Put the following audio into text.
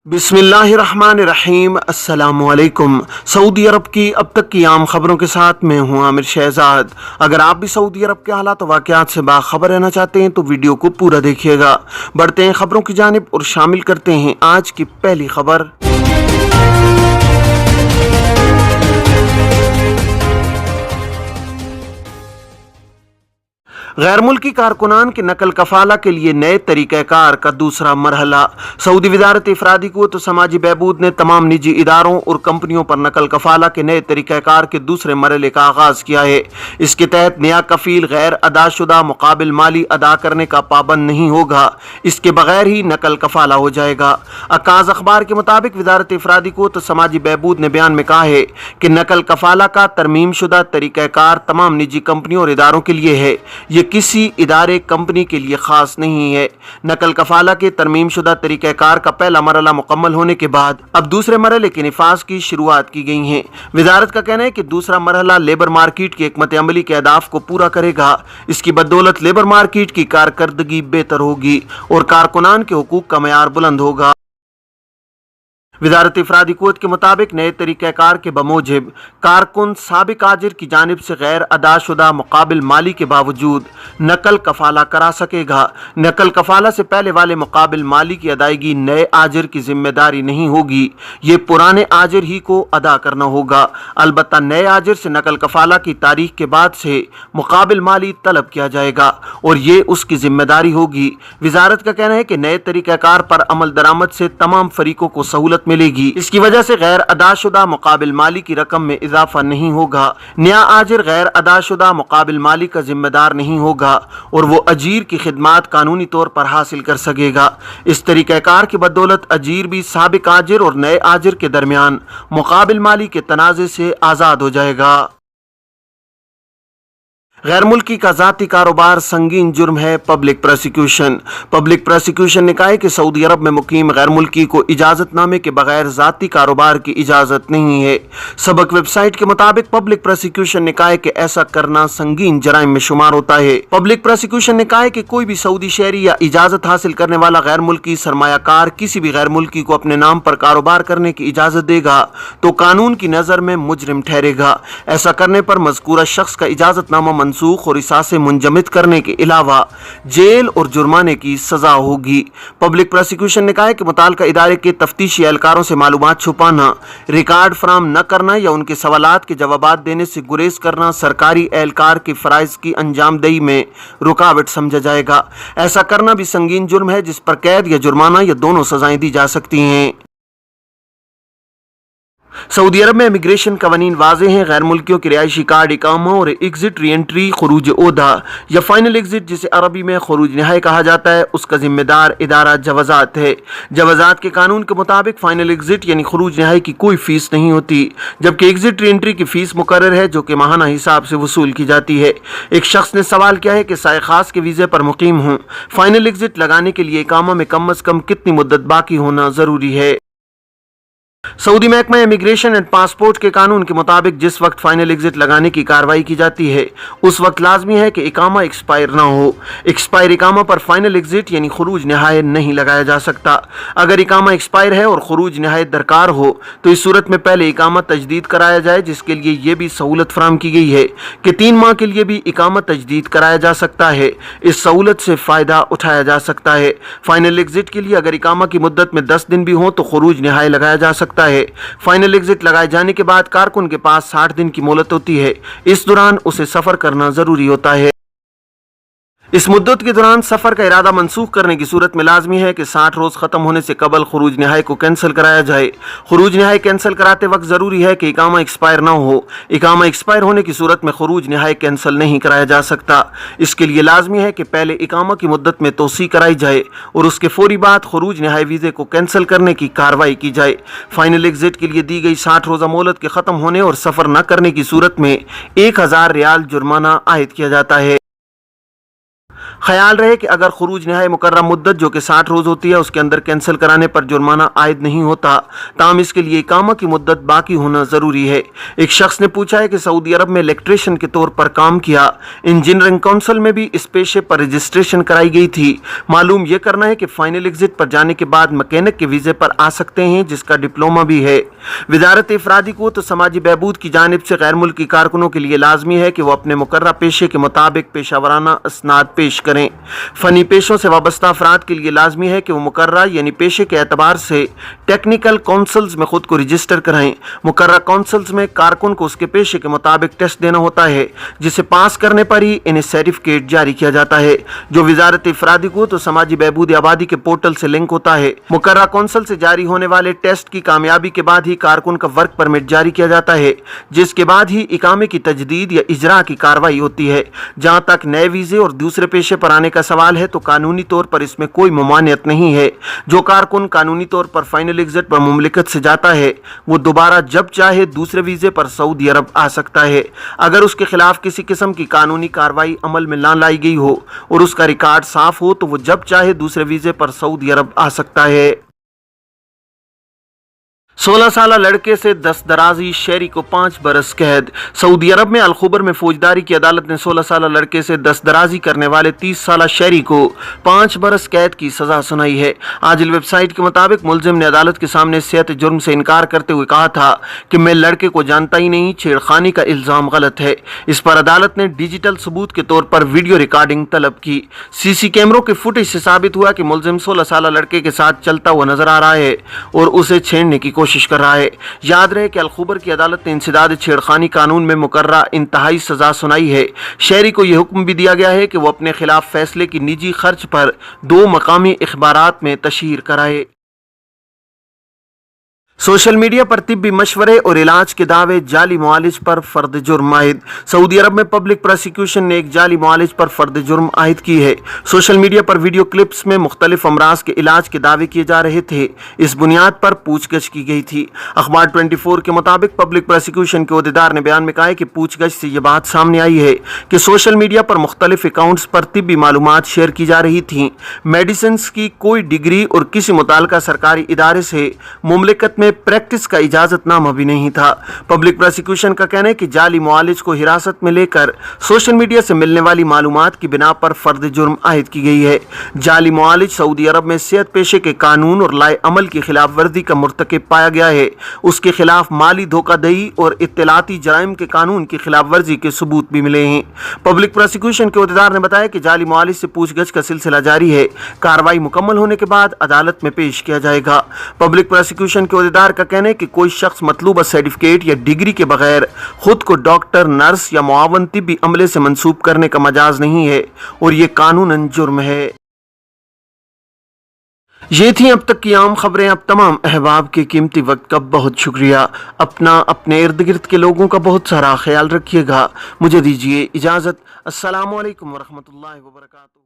बिस्मिल्लाहिर्रहमानिर्रहीम। अस्सलाम वालेकुम। सऊदी अरब की अब तक की आम खबरों के साथ मैं हूं आमिर शहजाद। अगर आप भी सऊदी अरब के हालात वाक़यात से बाखबर रहना चाहते हैं तो वीडियो को पूरा देखिएगा। बढ़ते हैं खबरों की जानिब और शामिल करते हैं आज की पहली खबर। गैर मुल्की कारकुनान के नकल कफाला के लिए नए तरीक़ाकार का दूसरा मरहला। सऊदी वज़ारत इफ़रादी क़ुव्वत व समाजी बहबूद ने तमाम निजी इदारों और कंपनियों पर नकल कफाला के नए तरीक़ाकार के दूसरे मरहले का आगाज़ किया है। इसके तहत नया कफ़ील गैर अदाशुदा मुकाबिल माली अदा करने का पाबंद नहीं होगा, इसके बगैर ही नकल कफाला हो जाएगा। अक्काज़ अखबार के मुताबिक वज़ारत इफ़रादी क़ुव्वत व समाजी बहबूद ने बयान में कहा है कि नकल कफाला का तरमीम शुदा तरीक़ाकार तमाम निजी कंपनियों और इदारों के लिए है, ये किसी इदारे कंपनी के लिए खास नहीं है। नकल कफाला के तरमीम शुदा तरीक़ाकार का पहला मरहला मुकम्मल होने के बाद अब दूसरे मरहले के निफाज की शुरुआत की गई है। वजारत का कहना है कि दूसरा मरहला लेबर मार्केट की हिकमत अमली के अहदाफ को पूरा करेगा। इसकी बदौलत लेबर मार्केट की कारकर्दगी बेहतर होगी और कारकुनान के हुकूक का मयार बुलंद होगा। वज़ारत इफ़रादी क़ुव्वत के मुताबिक नए तरीक़ाकार के बमूजिब कारकुन साबिक आजिर की जानिब से गैर अदाशुदा मुकाबिल माली के बावजूद नकल कफाला करा सकेगा। नकल कफाला से पहले वाले मुकाबिल माली की अदायगी नए आजिर की जिम्मेदारी नहीं होगी, ये पुराने आजिर ही को अदा करना होगा। अलबत्ता नए आजिर से नकल कफाला की तारीख के बाद से मुकाबिल माली तलब किया जाएगा और ये उसकी जिम्मेदारी होगी। वज़ारत का कहना है कि नए तरीक़ाकार पर अमल दरामद से तमाम फरीकों को सहूलत मिलेगी। इसकी वजह से गैर अदाशुदा मुकाबिल माली की रकम में इजाफा नहीं होगा। नया आजिर गैर अदाशुदा मुकाबिल माली का जिम्मेदार नहीं होगा और वो अजीर की खिदमात कानूनी तौर पर हासिल कर सकेगा। इस तरीक़ाकार की बदौलत अजीर भी साबिक आजिर और नए आजिर के दरमियान मुकाबिल माली के तनाज़े से आज़ाद हो जाएगा। गैर मुल्की का ज़ाती कारोबार संगीन जुर्म है, पब्लिक प्रोसिक्यूशन। पब्लिक प्रोसिक्यूशन ने कहा है कि सऊदी अरब में मुकीम गैर मुल्की को इजाज़तनामे के बगैर ज़ाती कारोबार की इजाज़त नहीं है। सबक वेबसाइट के मुताबिक पब्लिक प्रोसिक्यूशन ने कहा है कि ऐसा करना संगीन जराइम में शुमार होता है। पब्लिक प्रोसिक्यूशन ने कहा है कि कोई भी सऊदी शहरी या इजाज़त हासिल करने वाला गैर मुल्की सरमायाकार किसी भी गैर मुल्की को अपने नाम पर कारोबार करने की इजाज़त देगा तो कानून की नज़र में मुजरिम ठहरेगा। ऐसा करने पर मज़कूरा शख्स का इजाज़तनामा मनसूख और इसासे मुंजमद करने के अलावा जेल और जुर्माने की सजा होगी। पब्लिक प्रोसिक्यूशन ने कहा है कि मुताल्लिका इदारे के तफ्तीशी एहलकारों से मालूमात छुपाना, रिकॉर्ड फराहम न करना या उनके सवालात के जवाबात देने से गुरेज करना सरकारी एहलकार के फ़राइज़ की अंजामदही में रुकावट समझा जाएगा। ऐसा करना भी संगीन जुर्म है जिस पर कैद या जुर्माना या दोनों सजाएं दी जा सकती हैं। सऊदी अरब में इमिग्रेशन कवानीन वाज़ेह हैं। गैर मुल्कियों के रिहायशी कार्ड, इकामा और एग्जिट री एंट्री, खरूज ओहदा या फाइनल एग्जिट जिसे अरबी में खरूज नहाई कहा जाता है, उसका जिम्मेदार इदारा जवाज़ात है। जवाज़ात के कानून के मुताबिक फाइनल एग्जिट यानी खरूज नहाई की कोई फ़ीस नहीं होती, जबकि एग्जिट री एंट्री की फ़ीस मुकर्रर है जो कि माहाना हिसाब से वसूल की जाती है। एक शख्स ने सवाल किया है कि साए खास के वीज़े पर मुकीम हूँ, फाइनल एग्जिट लगाने के लिए इकामा में कम अज़ कम कितनी मुद्दत बाकी होना ज़रूरी है। सऊदी महकमा इमिग्रेशन एंड पासपोर्ट के कानून के मुताबिक जिस वक्त फाइनल एग्जिट लगाने की कार्रवाई की जाती है उस वक्त लाजमी है कि इकामा एक्सपायर ना हो। एक्सपायर इकामा पर फाइनल एग्जिट यानी खरूज नहायत नहीं लगाया जा सकता। अगर इकामा एक्सपायर है और खरूज नहायत दरकार हो तो इस सूरत में पहले इकामा तजदीद कराया जाए, जिसके लिए ये भी सहूलत फराहम की गई है कि 3 माह के लिए भी इकामा तजदीद कराया जा सकता है। इस सहूलत से फ़ायदा उठाया जा सकता है। फाइनल एग्जिट के लिए अगर इकामा की मुद्दत में 10 दिन भी हो तो खरूज नहाय लगाया जा सकता है। फाइनल एग्जिट लगाए जाने के बाद कारकुन के पास 60 दिन की मोहलत होती है। इस दौरान उसे सफर करना जरूरी होता है। इस मुद्दत के दौरान सफ़र का इरादा मनसूख करने की सूरत में लाजमी है कि 60 रोज़ ख़त्म होने से कबल खरूज नहाई को कैंसिल कराया जाए। खरूज नहाई कैंसिल कराते वक्त ज़रूरी है कि इकामा एक्सपायर ना हो। इकामा एक्सपायर होने की सूरत में खरूज नहाई कैंसिल नहीं कराया जा सकता। इसके लिए लाजमी है कि पहले इकामा की मुद्दत में तोसी कराई जाए और उसके फौरी बाद खरूज नहाई वीज़े को कैंसिल करने की कार्रवाई की जाए। फाइनल एग्जिट के लिए दी गई 60 रोज़ा मोहलत के ख़त्म होने और सफ़र न करने की सूरत में 1000 रियाल जुर्माना आयद किया जाता है। ख्याल रहे कि अगर खरूज नहाय मुकर्रम मुद्दत जो कि 60 रोज़ होती है उसके अंदर कैंसिल कराने पर जुर्माना आयद नहीं होता, ताहम इसके लिए इकामा की मुद्दत बाकी होना ज़रूरी है। एक शख्स ने पूछा है कि सऊदी अरब में इलेक्ट्रिशियन के तौर पर काम किया, इंजीनियरिंग काउंसिल में भी इस पेशे पर रजिस्ट्रेशन कराई गई थी। मालूम यह करना है कि फाइनल एग्जिट पर जाने के बाद मैकेनिक के वीज़े पर आ सकते हैं, जिसका डिप्लोमा भी है। वजारत इफरादी क़ुव्वत व समाजी बहबूद की जानिब से गैर मुल्की कारकुनों के लिए लाजमी है कि वो अपने मुकर्रर पेशे के मुताबिक पेशावराना असनाद पेश करें। फ़नी पेशों से वाबस्ता अफराद के लिए लाजमी है कि वो मुकर्रर यानी पेशे के एतबार से टेक्निकल काउंसिल्स में खुद को रजिस्टर कराएं। मुकर्रर काउंसिल्स में कारकुन को उसके पेशे के मुताबिक टेस्ट देना होता है, जिसे पास करने पर ही इन्हें सर्टिफिकेट जारी किया जाता है, जो वजारत इफरादी क़ुव्वत व समाजी बहबूद आबादी के पोर्टल से लिंक होता है। मुकर्रर काउंसिल से जारी होने वाले टेस्ट की कामयाबी के बाद ही कारकुन का वर्क परमिट जारी किया जाता है, जिसके बाद ही इकामे की तजदीद या इजरा की कार्रवाई होती है। जहाँ तक नए वीज़े और दूसरे पेशे पर आने का सवाल है तो कानूनी तौर पर इसमें कोई ममानियत नहीं है। जो कारकुन कानूनी तौर पर फाइनल एग्जिट पर मुमलिकत से जाता है वो दोबारा जब चाहे दूसरे वीज़े पर सऊदी अरब आ सकता है। अगर उसके खिलाफ किसी किस्म की कानूनी कार्रवाई अमल में ना लाई गई हो और उसका रिकॉर्ड साफ हो तो वो जब चाहे दूसरे वीज़े पर सऊदी अरब आ सकता है। 16 साल लड़के से दस्तदराजी, शहरी को 5 बरस कैद। सऊदी अरब में अलखुबर में फौजदारी की अदालत ने 16 साल लड़के से दस्तदराजी करने वाले 30 साल शहरी को 5 बरस कैद की सजा सुनाई है। आजिल वेबसाइट के मुताबिक मुलजिम ने अदालत के सामने सेहत जुर्म से इनकार करते हुए कहा था कि मैं लड़के को जानता ही नहीं, छेड़खानी का इल्ज़ाम गलत है। इस पर अदालत ने डिजिटल सबूत के तौर पर वीडियो रिकॉर्डिंग तलब की। सीसी कैमरों के फुटेज से साबित हुआ कि मुलजिम 16 साल लड़के के साथ चलता हुआ नजर आ रहा है और उसे छेड़ने की कोशिश कर रहा है। याद रहे कि अलखुबर की अदालत ने इंसदाद छेड़खानी कानून में मुकर्रर इंतहाई सजा सुनाई है। शहरी को यह हुक्म भी दिया गया है कि वो अपने खिलाफ फैसले की निजी खर्च पर 2 मकामी अखबारात में तशहीर कराए। सोशल मीडिया पर तिब्बी मशवरे और इलाज के दावे, जाली मुआलिज पर फर्द जुर्म आयद। सऊदी अरब में पब्लिक प्रोसिक्यूशन ने एक जाली मुआलिज पर फर्द जुर्म आयद की है। सोशल मीडिया पर वीडियो क्लिप्स में मुख्तलिफ अमराज के इलाज के दावे किए जा रहे थे। इस बुनियाद पर पूछगछ की गई थी। अखबार 24 के मुताबिक पब्लिक प्रोसिक्यूशन के अहदेदार ने बयान में कहा है कि पूछगछ से यह बात सामने आई है कि सोशल मीडिया पर मुख्तलिफ अकाउंट्स पर तिब्बी मालूमात शेयर की जा रही थी। मेडिसिन की कोई डिग्री और किसी मुताल्लिका सरकारी इदारे से मुमलिकत में प्रैक्टिस का इजाजतनामा भी नहीं था। पब्लिक प्रोसिक्यूशन का कहना है कि जाली मुआलिज को हिरासत में लेकर सोशल मीडिया से मिलने वाली मालूमात की बिना पर फर्द जुर्म आयद की गई है। जाली मुआलिज सऊदी अरब में सेहत पेशे के कानून और लाए अमल की खिलाफ वर्जी का मुर्तकिब पाया गया है। उसके खिलाफ माली धोखाधड़ी और इत्तलाती जराइम के कानून की खिलाफ वर्जी के सबूत भी मिले हैं। पब्लिक प्रोसिक्यूशन के अहदेदार ने बताया कि जाली मुआलिज से पूछगछ का सिलसिला जारी है। कार्रवाई मुकम्मल होने के बाद अदालत में पेश किया जाएगा। पब्लिक प्रोसिक्यूशन के अहदेदार का कहना है कि कोई शख्स मतलूबा सर्टिफिकेट या डिग्री के बगैर खुद को डॉक्टर, नर्स या मुआवन तिब्बी अमले से मंसूब करने का मजाज नहीं है और ये कानूनन जुर्म है। ये थी अब तक की आम खबरें। अब तमाम अहबाब के कीमती वक्त का बहुत शुक्रिया। अपने इर्द गिर्द के लोगों का बहुत सारा ख्याल रखिएगा। मुझे दीजिए इजाज़त। अस्सलामु अलैकुम वरहमतुल्लाहि वबरकातुहू।